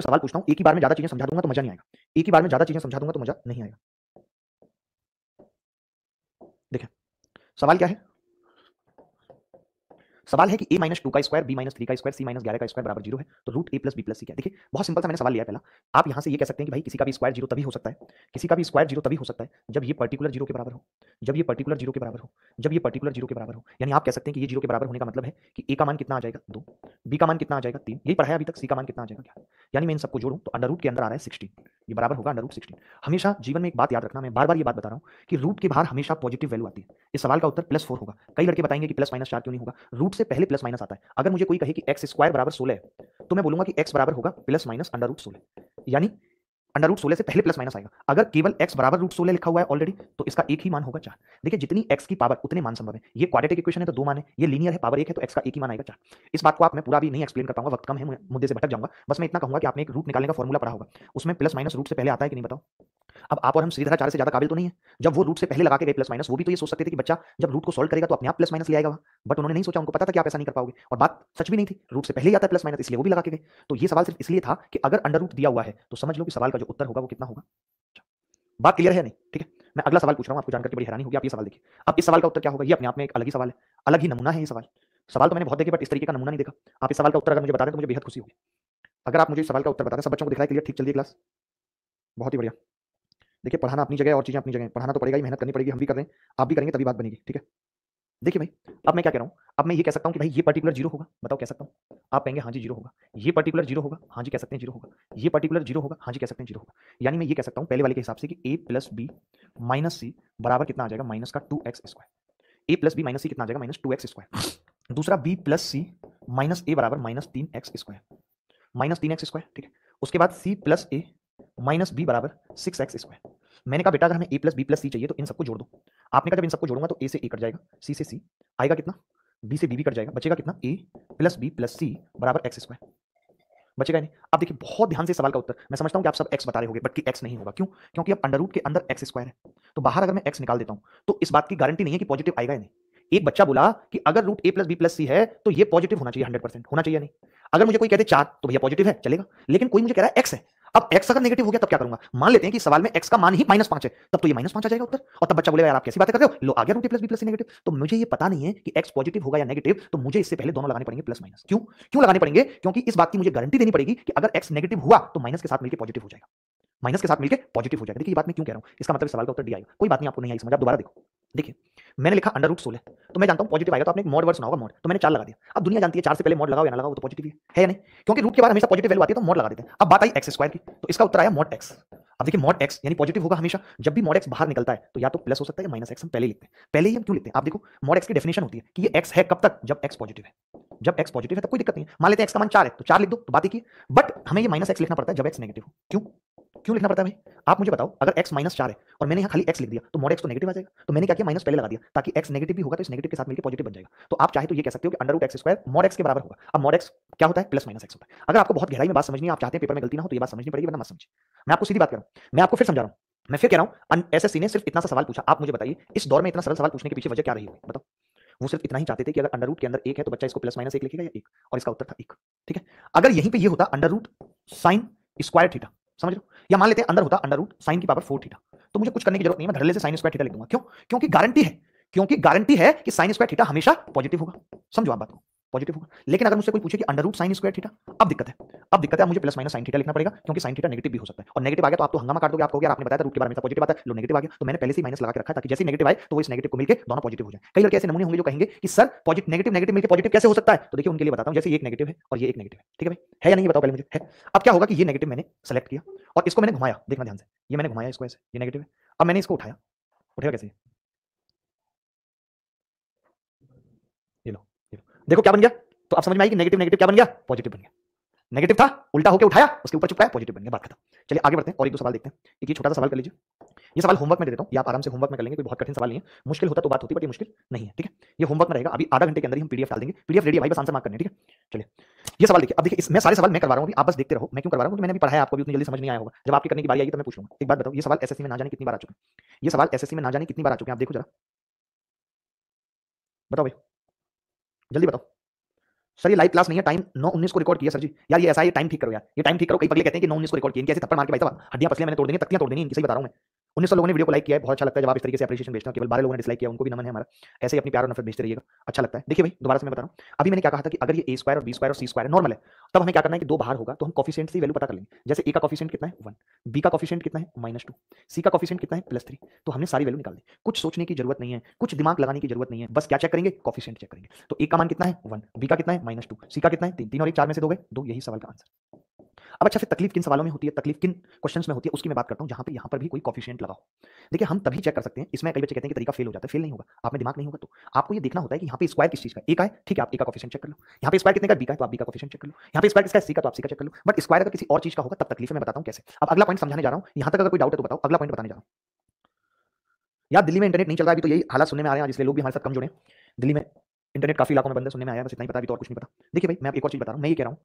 सवाल पूछता हूँ, एक ही बार में ज्यादा चीजें समझा दूंगा तो मजा नहीं आएगा, एक ही बार में ज्यादा चीजें समझा दूंगा तो मजा नहीं आएगा। देखिए सवाल क्या है, सवाल है कि a माइनस 2 का स्क्वायर, b माइनस 3 का स्क्वायर, c माइनस 11 का स्क्वायर बराबर 0 है, तो root a plus b plus c क्या है। देखिए बहुत सिंपल सा मैंने सवाल लिया है पहला। आप यहां से ये कह सकते हैं कि भाई किसी का भी स्क्वायर 0 तभी हो सकता है, किसी का भी स्क्वायर 0 तभी हो सकता है जब ये पर्टिकुलर 0 के बराबर हो, जब ये पर्टिकुलर 0 के बराबर हो, जब ये पर्टिकुलर 0 के बराबर हो। यानी आप कह सकते हैं कि ये 0 के बराबर होने का मतलब है कि a का मान कितना आ जाएगा 2, b का मान कितना आ जाएगा 3, यही पढ़ा है अभी तक, c का मान कितना आ जाएगा क्या। यानी मैं इन सबको जोड़ूं तो अंडर रूट के अंदर आ रहा है 16, ये बराबर होगा अंडर रूट 16। हमेशा जीवन में एक बात याद रखना, मैं बार बार ये बात बता रहा हूं कि रूट के बाहर हमेशा पॉजिटिव वैल्यू आती है। इस सवाल का उत्तर +4 होगा। कई लड़के बताएंगे कि प्लस माइनस 4 क्यों नहीं होगा, रूट से पहले प्लस माइनस आता है। अगर मुझे कोई कहे कि एक्स स्क्वायर बराबर 16 है तो मैं बोलूंगा कि एक्स बराबर होगा प्लस माइनस अंडर रूट 16, यानी अंडर रूट 16 से पहले प्लस माइनस आएगा। अगर केवल x बराबर रूट 16 लिखा हुआ है ऑलरेडी तो इसका एक ही मान होगा 4। देखिए जितनी x की पावर उतने मान संभव है, ये क्वाड्रेटिक इक्वेशन है तो दो मान है, ये लीनियर है पावर 1 है तो x का एक ही मान आएगा 4। इस बात को आप मैं पूरा भी नहीं एक्सप्लेन कर पाऊंगा, वक्त कम है, मुद्दे से भटक जाऊंगा। बस मैं इतना कहूंगा कि आपने एक रूट निकालने का फॉर्मूला पढ़ा होगा, उसमें प्लस माइनस रूट से पहले आता है कि नहीं बताओ। अब आप और हम सीधा 4 से ज्यादा काबिल तो नहीं है, जब वो रूट से पहले लगा के गए प्लस माइनस, वो भी तो ये सोच सकते थे कि बच्चा जब रूट को सॉल्व करेगा तो अपने आप प्लस माइनस ले आएगा, बट उन्होंने नहीं सोचा, उनको पता था कि आप ऐसा नहीं कर पाओगे, और बात सच भी नहीं थी, रूट से पहले ही आता है प्लस माइनस, इसलिए वो भी लगा के गए। तो ये सवाल सिर्फ इसलिए था कि अगर अंडर रूट दिया हुआ है तो समझ लो कि सवाल का जो उत्तर होगा वो कितना होगा। बात क्लियर है नहीं, ठीक है। मैं अगला सवाल पूछ रहा हूं, आपको जानकर के बड़ी हैरानी होगी। आप ये सवाल देखिए, अब इस सवाल का उत्तर क्या होगा, ये अपने आप में एक अलग ही सवाल है, अलग ही नमूना है ये सवाल। सवाल तो मैंने बहुत देखे बट इस तरीके का नमूना नहीं देखा। आप इस सवाल का उत्तर अगर मुझे बता दें तो मुझे बेहद खुशी होगी। अगर आप मुझे इस सवाल का उत्तर बता दें, सब बच्चों को दिख रहा है क्लियर, ठीक चल रही है क्लास, बहुत ही बढ़िया। देखिए पढ़ाना अपनी जगह और चीजें अपनी जगह, पढ़ाना तो पड़ेगा ही, मेहनत करनी पड़ेगी, हम भी कर रहे हैं, आप भी करेंगे तभी बात बनेगी, ठीक है। देखिए भाई अब मैं क्या कह रहा हूँ, अब मैं ये कह सकता हूँ कि भाई ये पर्टिकुलर 0 होगा, बताओ कह सकता हूँ। आप कहेंगे हाँ जी 0 होगा, ये पर्टिकुलर 0 होगा, हाँ जी कह सकते हैं 0 होगा, ये पर्टिकुलर 0 होगा, हाँ जी कह सकते हैं 0 होगा। यानी मैं ये कह सकता हूँ पहले वाले के हिसाब से कि a plus B minus C बराबर कितना आ जाएगा, माइनस का 2x square. a plus B minus C कितना आ जाएगा, माइनस 2x स्क्वायर। दूसरा b plus C minus A बराबर minus 3x square, minus 3x square, ठीक है। उसके बाद c प्लस ए माइनस बी बराबर 6x स्क्वायर। मैंने कहा बेटा अगर हमें a प्लस बी प्लस सी चाहिए तो इन सबको जोड़ दो। आपने कहा जब इन सबको जोड़ूंगा तो a से a कट जाएगा, c से c आएगा कितना, b से b भी कट जाएगा, बचेगा कितना, a प्लस बी प्लस सी बराबर x स्क्वायर, बचेगा नहीं। अब देखिए बहुत ध्यान से सवाल का उत्तर, मैं समझता हूं कि आप सब x बता रहे होंगे बट कि x नहीं होगा, क्यों, क्योंकि अब अंडर रूट के अंदर x स्क्वायर है, तो बाहर अगर मैं x निकाल देता हूं तो इस बात की गारंटी नहीं है कि पॉजिटिव आएगा या नहीं। एक बच्चा बोला कि अगर root a plus B plus C है तो ये पॉजिटिव होना चाहिए, 100% होना चाहिए नहीं। अगर मुझे कोई कहते 4 तो भैया पॉजिटिव है चलेगा, लेकिन कोई मुझे कह रहा है x है। अब x अगर नेगेटिव हो गया तब क्या करूंगा, मान लेते हैं कि सवाल में x का मान ही -5 है, तब तो ये -5 आ जाएगा उत्तर, और तब बच्चा बोलेगा यार आप कैसी बातें कर रहे हो, लो आ गया root a plus B plus C negative. तो मुझे ये पता नहीं है कि x पॉजिटिव होगा या नेगेटिव, तो मुझे इससे पहले दोनों लगाने पड़ेंगे प्लस माइनस। क्यों क्यों लगाने पड़ेंगे, क्योंकि इस बात की मुझे गारंटी देनी पड़ेगी कि अगर x नेगेटिव हुआ तो माइनस के साथ मिलकर पॉजिटिव हो जाएगा, माइनस के साथ मिलकर पॉजिटिव हो जाएगा। देखिए ये बात मैं क्यों कह रहा हूं, इसका मतलब सवाल का उत्तर डी आएगा। कोई बात नहीं, आपको नहीं आई समझ, आप दोबारा देखो। देखिए मैंने लिखा अंडर रूट 16, तो मैं जानता हूं पॉजिटिव आएगा, तो आपने एक मॉड वर्ड सुना होगा मॉड, तो मैंने 4 लगा दिया। अब दुनिया जानती है 4 से पहले मॉड लगाओ या ना लगाओ तो पॉजिटिव है या नहीं, क्योंकि रूट के बाद हमेशा पॉजिटिव वैल्यू आती है तो मॉड लगा देते हैं। अब बात आई एक्स स्क्वायर की, तो इसका उत्तर आया मॉड एक्स। अब देखिए मॉड एक्स यानी पॉजिटिव होगा हमेशा, जब भी मॉड एक्स बाहर निकलता है तो या तो प्लस हो सकता है या माइनस एक्स, हम पहले ही लिखते हैं। पहले ही हम क्यों लिखते हैं, आप देखो मॉड एक्स की डेफिनेशन होती है कि ये एक्स है कब तक, जब एक्स पॉजिटिव है, जब एक्स पॉजिटिव है तब कोई दिक्कत नहीं है। मान लेते हैं एक्स का मान 4 है तो 4 लिख दो, तो बात ही की। बट हमें ये माइनस एक्स लिखना पड़ता है जब एक्स नेगेटिव हो। क्यों क्यों लिखना पड़ता है भाई, आप मुझे बताओ। अगर x -4 है और मैंने यहाँ खाली x लिख दिया तो मॉड x तो नेगेटिव आ जाएगा, तो मैंने क्या किया, माइनस पहले लगा दिया ताकि x नेगेटिव भी होगा तो इस नेगेटिव के साथ मिलकर पॉजिटिव बन जाएगा। तो आप चाहे तो ये कह सकते हो कि under root X square mod x के बराबर होगा। अब मॉड x क्या होता है, प्लस माइनस x होता है। अगर आपको बहुत गहराई में बात समझनी है, आप चाहते हैं पेपर में गलती ना हो, तो ये बात समझनी पड़ेगी, वरना मत समझिए। मैं आपको सीधी बात कर रहा हूं, मैं आपको फिर समझा रहा हूं, मैं फिर कह रहा हूं एसएससी ने सिर्फ इतना सा सवाल पूछा। आप मुझे बताइए इस दौर में इतना सरल सवाल पूछने के पीछे वजह क्या रही होगी, बताओ। वो सिर्फ इतना ही चाहते थे कि अगर अंडर रूट के अंदर 1 है तो बच्चा इसको प्लस माइनस 1 लिखेगा या 1, और इसका उत्तर था 1, ठीक है। अगर यहीं पे ये होता under root sine square theta, समझ लो, या मान लेते हैं अंदर होता अंडर रूट साइन की पावर 4 थीटा, तो मुझे कुछ करने की जरूरत नहीं है, मैं धड़ल्ले से साइन स्क्वायर थीटा लिख दूंगा। क्यों, क्योंकि गारंटी है कि साइन स्क्वायर थीटा हमेशा पॉजिटिव होगा। समझो आप बात को, पॉजिटिव होगा। लेकिन अगर मुझसे कोई पूछे कि under root sine square theta, अब दिक्कत है, अब मुझे प्लस माइनस साइन थीटा लिखना पड़ेगा, क्योंकि साइन थीटा नेगेटिव भी हो सकता है, और नेगेटिव आ गया तो आप तो हंगामा काट दोगे, आप कहोगे यार आपने बताया था रूट के बारे में पॉजिटिव आता है, लो नेगेटिव आ गया, तो मैंने पहले से ही माइनस लगा के रखा है ताकि जैसे नेगेटिव आए तो वो इस नेगेटिव को मिलकर दोनों पॉजिटिव हो जाए। कई लड़के ऐसे नमूने होंगे जो कहेंगे कि सर पॉजिटिव नेगेटिव नेगेटिव मिलकर पॉजिटिव कैसे हो सकता है, तो देखिए उनके लिए बताता हूं, जैसे ये एक नेगेटिव है और ये एक नेगेटिव है, ठीक है भाई, है या नहीं बताओ पहले मुझे, है। अब क्या होगा कि ये नेगेटिव मैंने सेलेक्ट किया और इसको मैंने घुमाया, देखना ध्यान से, ये मैंने घुमाया इसको ऐसे, ये नेगेटिव है। अब मैंने इसको उठाया, उठेगा कैसे, ये लो, देखो क्या बन गया। तो आप समझ में आई कि नेगेटिव नेगेटिव क्या बन गया, पॉजिटिव बन गया। नेगेटिव था, उल्टा होकर उठाया, उसके ऊपर चिपकाया, पॉजिटिव बन गया, बात खत्म। चलिए आगे बढ़ते हैं और एक दो सवाल देखते हैं। एक ये छोटा सा सवाल कर लीजिए, ये सवाल होमवर्क में दे देता हूं, ये आप आराम से होमवर्क में कर लेंगे, कोई बहुत कठिन सवाल नहीं है। मुश्किल होता तो बात होती, बट ये मुश्किल नहीं है, ठीक है। ये होमवर्क में रहेगा, अभी आधा घंटे के अंदर ही हम पीडीएफ डाल देंगे, पीडीएफ रेडी है भाई, बस आंसर मार्क करने, ठीक है। चलिए ये सवाल देखिए, अब देखिए मैं सारे सवाल मैं करवा रहा हूं, आप बस देखते रहो। मैं क्यों करवा रहा हूं, क्योंकि मैंने भी पढ़ा है, आपको भी उतनी जल्दी समझ नहीं आया होगा। जब आपकी करने की बारी आएगी तो मैं पूछ लूंगा। एक बात बताओ, ये सवाल एसएससी में ना जाने कितनी बार आ चुके हैं, ये सवाल एसएससी में ना जाने कितनी बार आ चुके हैं, आप देखो जरा, बताओ भाई, जल्दी बताओ। सर ये लाइव क्लास नहीं है, टाइम 9:19 को रिकॉर्ड किया सर जी। यार ये ऐसा है, ये टाइम ठीक करो यार, ये टाइम ठीक करो। कई पगले कहते हैं कि 9:19 को रिकॉर्ड किया, कैसे थप्पड़ मार के भाई साहब हड्डियां पसलियां मैंने तोड़ देंगे, तख्तियां तोड़ देंगी इनकी, सही बता रहा हूं मैं। 1900 लोगों ने वीडियो को लाइक किया है, बहुत अच्छा लगता है जब आप इस तरीके से एप्रिशिएशन भेजते हो। केवल 12 लोगों ने डिसलाइक किया, उनको भी नमन है हमारा। ऐसे ही अपनी प्यार और नफरत भेजते रहिएगा, अच्छा लगता है। देखिए भाई दोबारा से मैं बता रहा हूं, अभी मैंने क्या कहा था कि अगर ये a स्क्वायर और b स्क्वायर और c स्क्वायर नॉर्मल है, तब हमें क्या करना है कि दो बाहर होगा तो हम कोफिशिएंट से वैल्यू पता कर लेंगे। जैसे a का कोफिशिएंट कितना है 1, b का कोफिशिएंट कितना है -2, c का कोफिशिएंट कितना है +3। तो हमने सारी वैल्यू निकाल दी, कुछ सोचने की जरूरत नहीं है, कुछ दिमाग लगाने की जरूरत नहीं है, बस क्या चेक करेंगे, कोफिशिएंट चेक करेंगे। तो a का मान कितना है 1, b का कितना है -2, c का कितना है 3, 3 और 1 4 में से 2 गए 2, यही सवाल का आंसर। अब अच्छा, फिर तकलीफ किन सवालों में होती है, तकलीफ किन क्वेश्चंस में होती है, उसकी मैं बात करता हूं, जहां पे यहां पर भी कोई कोफिशिएंट लगा हो। देखिए हम तभी चेक कर सकते हैं, इसमें कई बच्चे कहते हैं कि तरीका फेल हो जाता है, फेल नहीं होगा, आप में दिमाग नहीं होगा तो आपको ये देखना होता है कि यहाँ पे स्क्वायर किस चीज का, ए का है, ठीक है आप ए का कोफिशिएंट चेक कर लो। यहाँ पे स्क्वायर कितने का बी का है, तो आप बी का कोफिशिएंट चेक कर लो। यहाँ पे स्क्वायर किसका है, सी का, तो आप सी का चेक कर लो। बट स्क्वायर अगर किसी और चीज का होगा तब तकलीफ है, मैं बताता हूँ कैसे। अब अगला पॉइंट समझाने जा रहा हूँ, यहाँ तक अगर कोई डाउट है तो बताओ, अगला पॉइंट बताने जा रहा हूँ। यार दिल्ली में इंटरनेट नहीं चल रहा है अभी, तो यही हालात सुनने में आ रहे हैं, इसलिए लोग भी हमारे साथ कम जुड़े। दिल्ली में इंटरनेट काफी इलाकों में बंद है, सुनने में आया, बस इतना ही पता, अभी तो और कुछ नहीं पता। देखिए भाई मैं एक और चीज बता रहा हूँ, मैं ये कह रहा हूँ